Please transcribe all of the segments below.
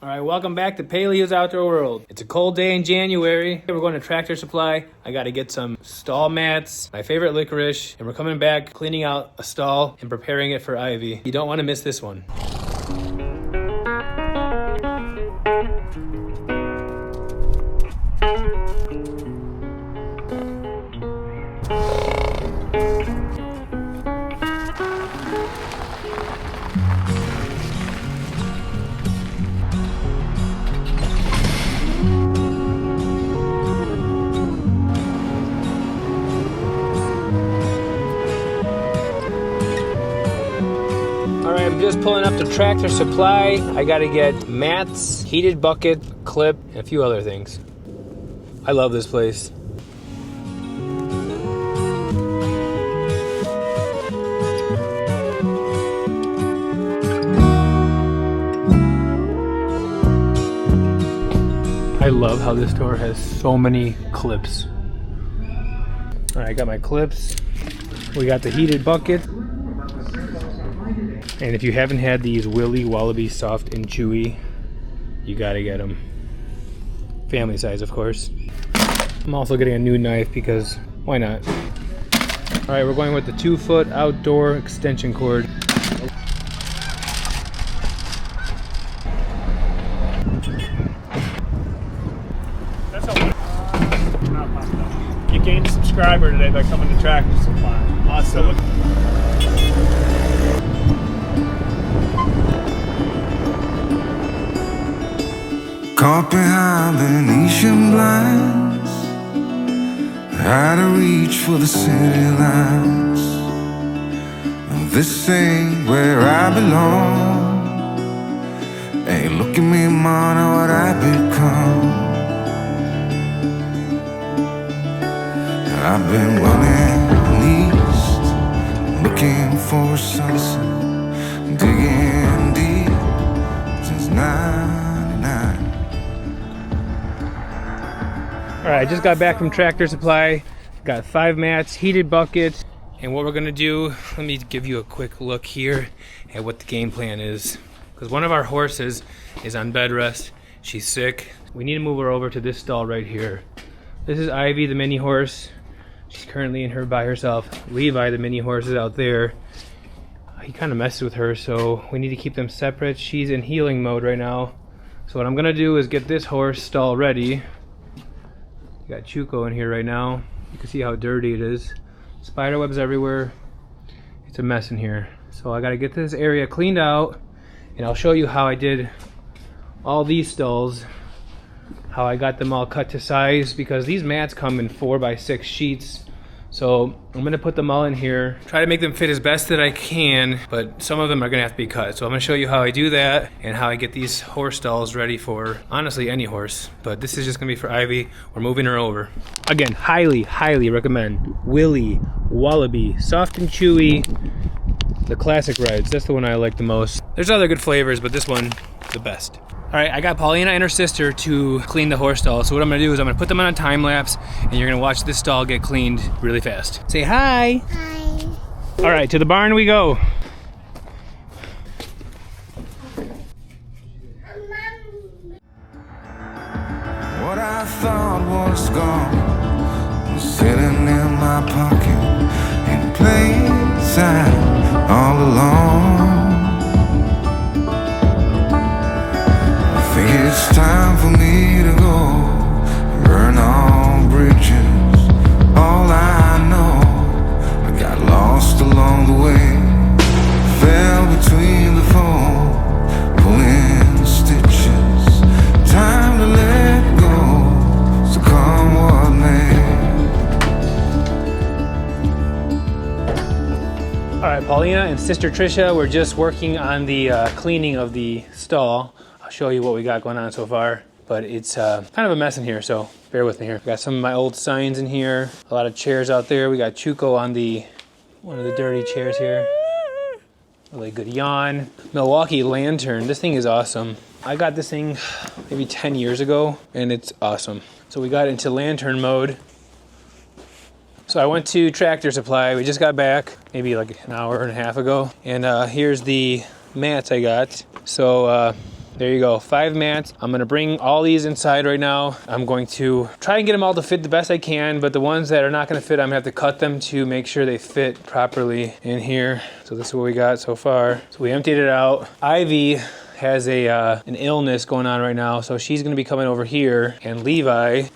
All right, welcome back to Paleos Outdoor World. It's a cold day in January. We're going to Tractor Supply. I got to get some stall mats, my favorite licorice, and we're coming back, cleaning out a stall and preparing it for Ivy. You don't want to miss this one. I'm just pulling up to Tractor Supply. I gotta get mats, heated bucket, clip, and a few other things. I love this place. I love how this store has so many clips. All right, I got my clips. We got the heated bucket. And if you haven't had these Willy Wallaby soft and chewy, you gotta get them. Family size, of course. I'm also getting a new knife because why not? All right, we're going with the 2-foot outdoor extension cord. That's all. You gained a subscriber today by coming to Tractor Supply. Awesome. Caught behind Venetian blinds, had to reach for the city lights. This ain't where I belong. Hey, look at me, man, what I've become. I've been running east, looking for a sunset, digging deep since 99. All right, I just got back from Tractor Supply. Got 5 mats, heated bucket, and what we're gonna do, let me give you a quick look here at what the game plan is. Because one of our horses is on bed rest. She's sick. We need to move her over to this stall right here. This is Ivy, the mini horse. She's currently in her by herself. Levi, the mini horse, is out there. He kind of messes with her, so we need to keep them separate. She's in healing mode right now. So what I'm gonna do is get this horse stall ready. You got Chuko in here right now. You can see how dirty it is. Spider webs everywhere. It's a mess in here. So I gotta get this area cleaned out, and I'll show you how I did all these stalls, how I got them all cut to size, because these mats come in 4x6 sheets. So I'm gonna put them all in here, try to make them fit as best that I can, but some of them are gonna have to be cut. So I'm gonna show you how I do that and how I get these horse stalls ready for, honestly, any horse. But this is just gonna be for Ivy. We're moving her over. Again, highly recommend Willy Wallaby, soft and chewy. The classic reds, that's the one I like the most. There's other good flavors, but this one is the best. All right, I got Paulina and her sister to clean the horse stall. So what I'm gonna do is I'm gonna put them on a time lapse, and you're gonna watch this stall get cleaned really fast. Say hi. Hi. All right, to the barn we go. What I thought was gone was sitting in my pocket in plain sight all along. It's time for me to go, burn all bridges. All I know, I got lost along the way, fell between the foam, pulling stitches. Time to let go, so come what may. All right, Paulina and Sister Trisha, we're just working on the cleaning of the stall. I'll show you what we got going on so far, but it's kind of a mess in here, so bear with me here. Got some of my old signs in here, a lot of chairs out there. We got Chuko on one of the dirty chairs here. Really good yawn. Milwaukee lantern, this thing is awesome. I got this thing maybe 10 years ago, and it's awesome. So we got into lantern mode. So I went to Tractor Supply. We just got back maybe like an hour and a half ago. And here's the mats I got. So There you go, 5 mats. I'm gonna bring all these inside right now. I'm going to try and get them all to fit the best I can, but the ones that are not gonna fit, I'm gonna have to cut them to make sure they fit properly in here. So this is what we got so far. So we emptied it out. Ivy has an illness going on right now, so she's gonna be coming over here, and Levi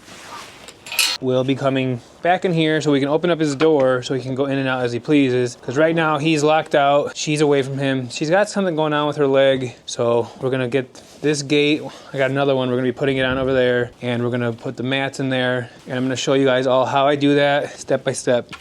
will be coming back in here so we can open up his door so he can go in and out as he pleases. Because right now he's locked out, she's away from him. She's got something going on with her leg, so we're gonna get this gate. I got another one, we're gonna be putting it on over there, and we're gonna put the mats in there, and I'm gonna show you guys all how I do that step by step.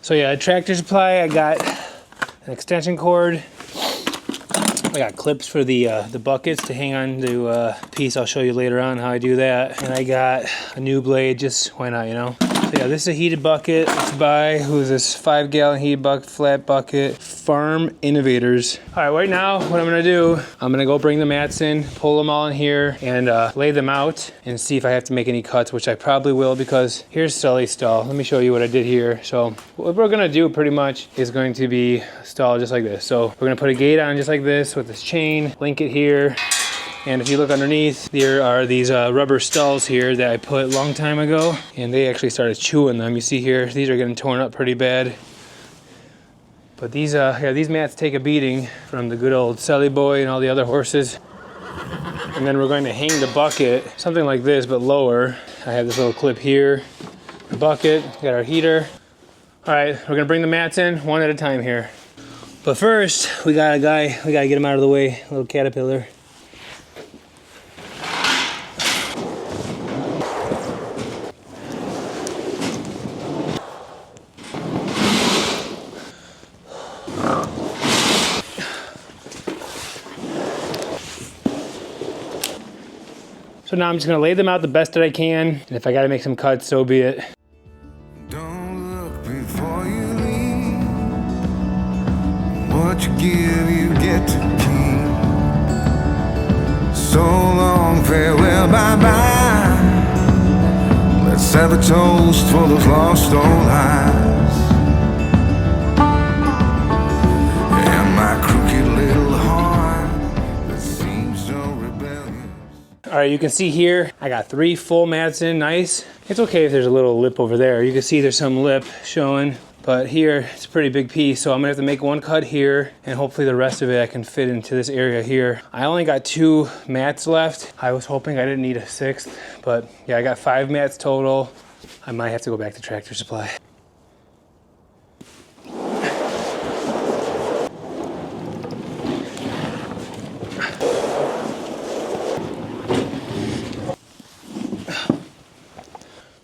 So yeah, at Tractor Supply, I got an extension cord. I got clips for the buckets to hang on to a piece. I'll show you later on how I do that. And I got a new blade, just why not, you know? So yeah, this is a heated bucket. It's by, who's this 5-gallon heated bucket, flat bucket, Farm Innovators. All right, right now, what I'm gonna do, I'm gonna go bring the mats in, pull them all in here, and lay them out and see if I have to make any cuts, which I probably will, because here's Sully's stall. Let me show you what I did here. So what we're gonna do pretty much is going to be a stall just like this. So we're gonna put a gate on just like this with this chain, link it here. And if you look underneath, there are these rubber stalls here that I put a long time ago, and they actually started chewing them. You see here, these are getting torn up pretty bad. But these mats take a beating from the good old Sully boy and all the other horses. And then we're going to hang the bucket, something like this, but lower. I have this little clip here, the bucket, got our heater. All right, we're gonna bring the mats in one at a time here. But first, we gotta get him out of the way, a little caterpillar. So now I'm just gonna lay them out the best that I can, and if I gotta make some cuts, so be it. Don't look before you leave. What you give, you get to keep. So long, farewell, bye-bye. Let's have a toast for those lost old eyes. And my crooked little heart that seems so rebellious. All right, you can see here, I got 3 full mats in, nice. It's okay if there's a little lip over there. You can see there's some lip showing, but here it's a pretty big piece, so I'm gonna have to make one cut here, and hopefully the rest of it I can fit into this area here. I only got 2 mats left. I was hoping I didn't need a 6th, but yeah, I got 5 mats total. I might have to go back to Tractor Supply.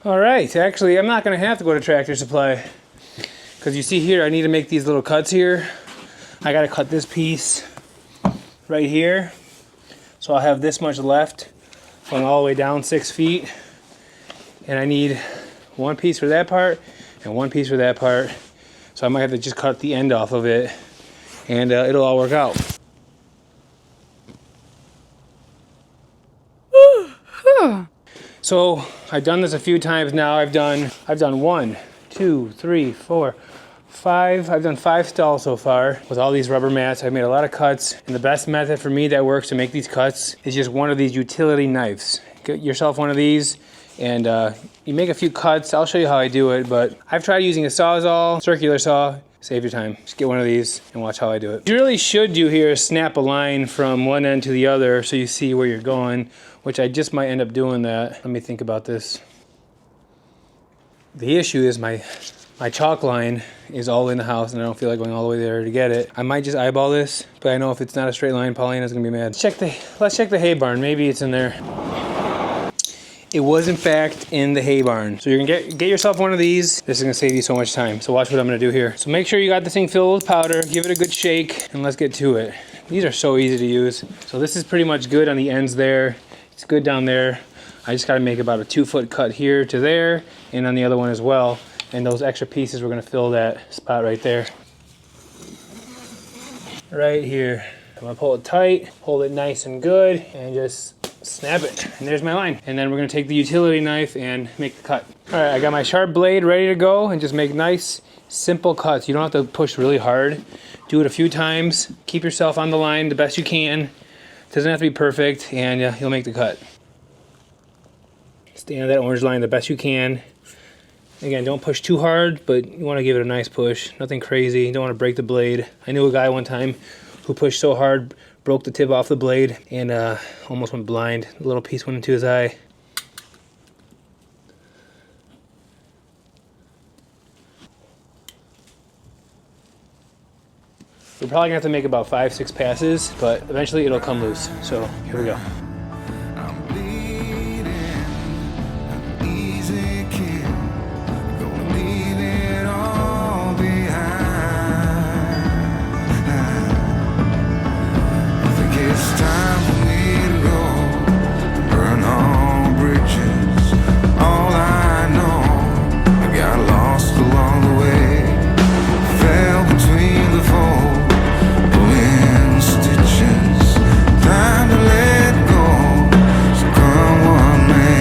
All right, actually, I'm not gonna have to go to Tractor Supply, because you see here, I need to make these little cuts here. I gotta cut this piece right here, so I'll have this much left, going all the way down 6 feet, and I need 1 piece for that part and 1 piece for that part, so I might have to just cut the end off of it, and it'll all work out. So I've done this a few times now. I've done 1, 2, 3, 4, 5. I've done 5 stalls so far with all these rubber mats. I've made a lot of cuts, and the best method for me that works to make these cuts is just one of these utility knives. Get yourself one of these, and you make a few cuts. I'll show you how I do it, but I've tried using a Sawzall, circular saw. Save your time. Just get one of these and watch how I do it. What you really should do here is snap a line from one end to the other so you see where you're going, which I just might end up doing that. Let me think about this. The issue is my chalk line is all in the house, and I don't feel like going all the way there to get it. I might just eyeball this, but I know if it's not a straight line, Paulina's gonna be mad. Let's check the hay barn. Maybe it's in there. It was in fact in the hay barn. So you're gonna get yourself one of these. This is gonna save you so much time. So watch what I'm gonna do here. So make sure you got this thing filled with powder, give it a good shake, and let's get to it. These are so easy to use. So this is pretty much good on the ends there. It's good down there. I just got to make about a 2-foot cut here to there and on the other one as well. And those extra pieces, we're going to fill that spot right there. Right here. I'm going to pull it tight, hold it nice and good, and just snap it. And there's my line. And then we're going to take the utility knife and make the cut. All right, I got my sharp blade ready to go and just make nice, simple cuts. You don't have to push really hard. Do it a few times. Keep yourself on the line the best you can. It doesn't have to be perfect, and you'll make the cut. Stay on that orange line the best you can. Again, don't push too hard, but you want to give it a nice push. Nothing crazy. You don't want to break the blade. I knew a guy one time who pushed so hard, broke the tip off the blade, and almost went blind. A little piece went into his eye. We're probably gonna have to make about 5-6 passes, but eventually it'll come loose. So here we go. I'm bleeding, an easy kill. Gonna leave it all behind. I think it's time for me to go. Burn all bridges. All I know, I got lost along the way. Fell between the fold. Time to let go, so come what may.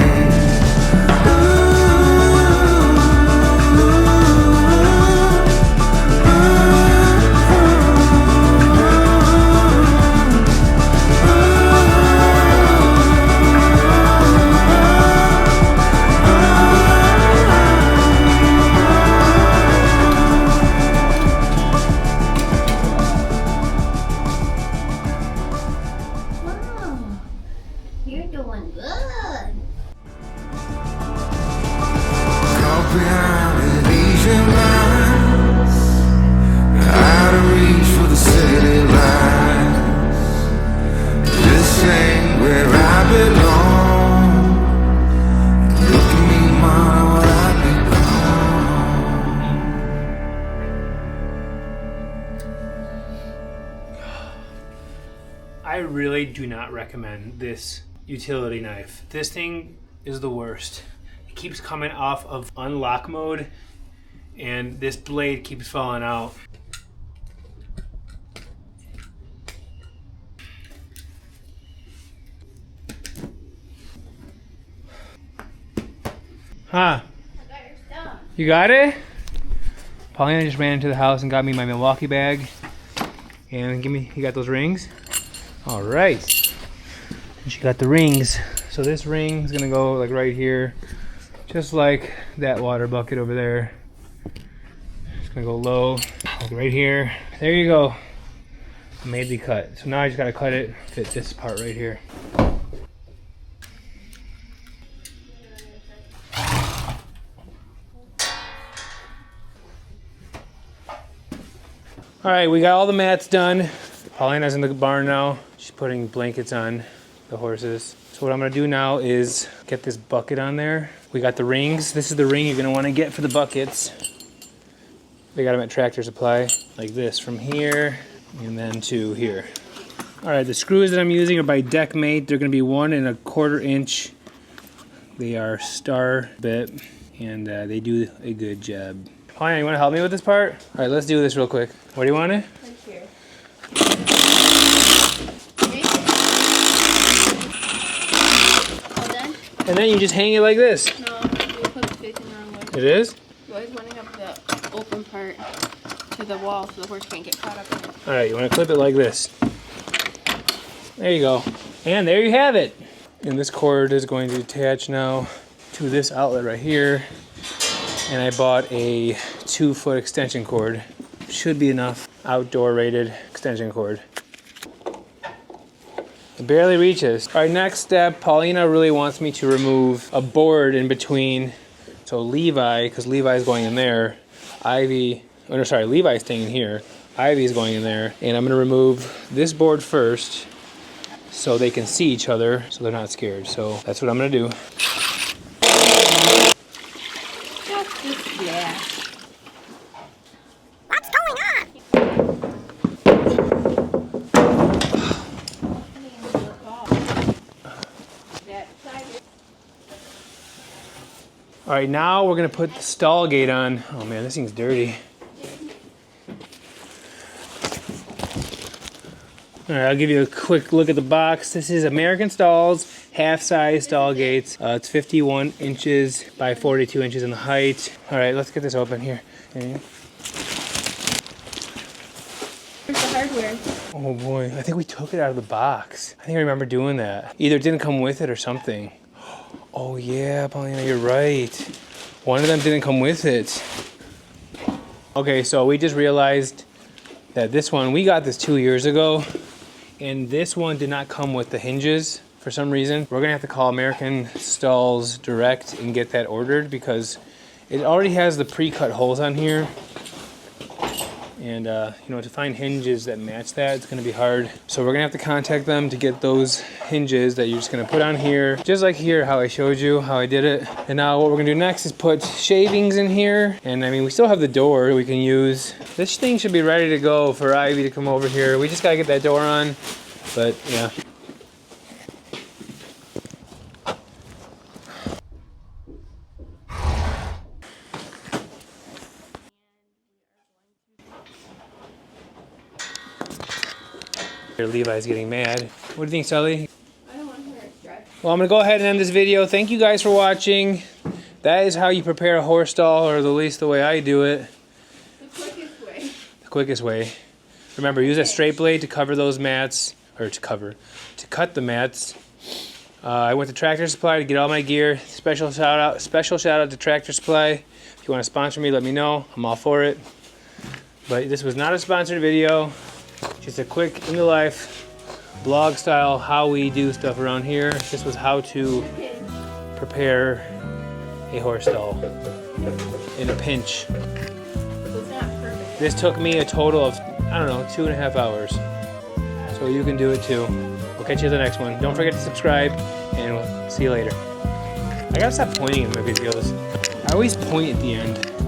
You're doing good. Caught behind Venetian lines, out of reach for the city lights. This ain't where I belong. Look at me, mama, what I've become. I really do not recommend this utility knife. This thing is the worst. It keeps coming off of unlock mode and this blade keeps falling out. Huh? You got it? Paulina just ran into the house and got me my Milwaukee bag. And you got those rings? All right. And she got the rings. So this ring is gonna go like right here, just like that water bucket over there. It's gonna go low, like right here. There you go. I made the cut. So now I just gotta cut it, fit this part right here. All right, we got all the mats done. Paulina's in the barn now. She's putting blankets on the horses. So what I'm gonna do now is get this bucket on there. We got the rings. This is the ring you're gonna wanna get for the buckets. They got them at Tractor Supply, like this, from here and then to here. All right, the screws that I'm using are by Deckmate. They're gonna be 1 1/4 inch. They are star bit, and they do a good job. Paulina, you wanna help me with this part? All right, let's do this real quick. What do you want it? Right here. And then you just hang it like this. No, you put it facing the wrong way. It is? You always want to have the open part to the wall so the horse can't get caught up in it. All right, you want to clip it like this. There you go. And there you have it. And this cord is going to attach now to this outlet right here. And I bought a 2-foot extension cord. Should be enough. Outdoor rated extension cord. It barely reaches. All right, next step, Paulina really wants me to remove a board in between. So Levi, because Levi's going in there. Levi's staying in here. Ivy's going in there. And I'm gonna remove this board first so they can see each other so they're not scared. So that's what I'm gonna do. Yeah. What's going on? All right, now we're gonna put the stall gate on. Oh man, this thing's dirty. All right, I'll give you a quick look at the box. This is American Stalls, half-size stall gates. It's 51 inches by 42 inches in the height. All right, let's get this open here. Okay. Here's the hardware. Oh boy, I think we took it out of the box. I think I remember doing that. Either it didn't come with it or something. Oh yeah, Paulina, you're right. One of them didn't come with it. Okay, so we just realized that this one, we got this 2 years ago, and this one did not come with the hinges for some reason. We're gonna have to call American Stalls direct and get that ordered because it already has the pre-cut holes on here. And you know, to find hinges that match that, it's gonna be hard. So we're gonna have to contact them to get those hinges that you're just gonna put on here. Just like here, how I showed you, how I did it. And now what we're gonna do next is put shavings in here. And I mean, we still have the door we can use. This thing should be ready to go for Ivy to come over here. We just gotta get that door on, but yeah. Levi's getting mad. What do you think, Sully? I don't want to hear it dry. Well, I'm gonna go ahead and end this video. Thank you guys for watching. That is how you prepare a horse stall, or at least the way I do it. The quickest way. The quickest way. Remember, use a straight blade to cover those mats, or to cut the mats. I went to Tractor Supply to get all my gear. Special shout out to Tractor Supply. If you want to sponsor me, let me know. I'm all for it. But this was not a sponsored video. Just a quick in the life, blog style, how we do stuff around here. This was how to prepare a horse stall in a pinch. So it's not perfect. This took me a total of, I don't know, 2.5 hours. So you can do it too. We'll catch you in the next one. Don't forget to subscribe, and we'll see you later. I gotta stop pointing in my videos. I always point at the end.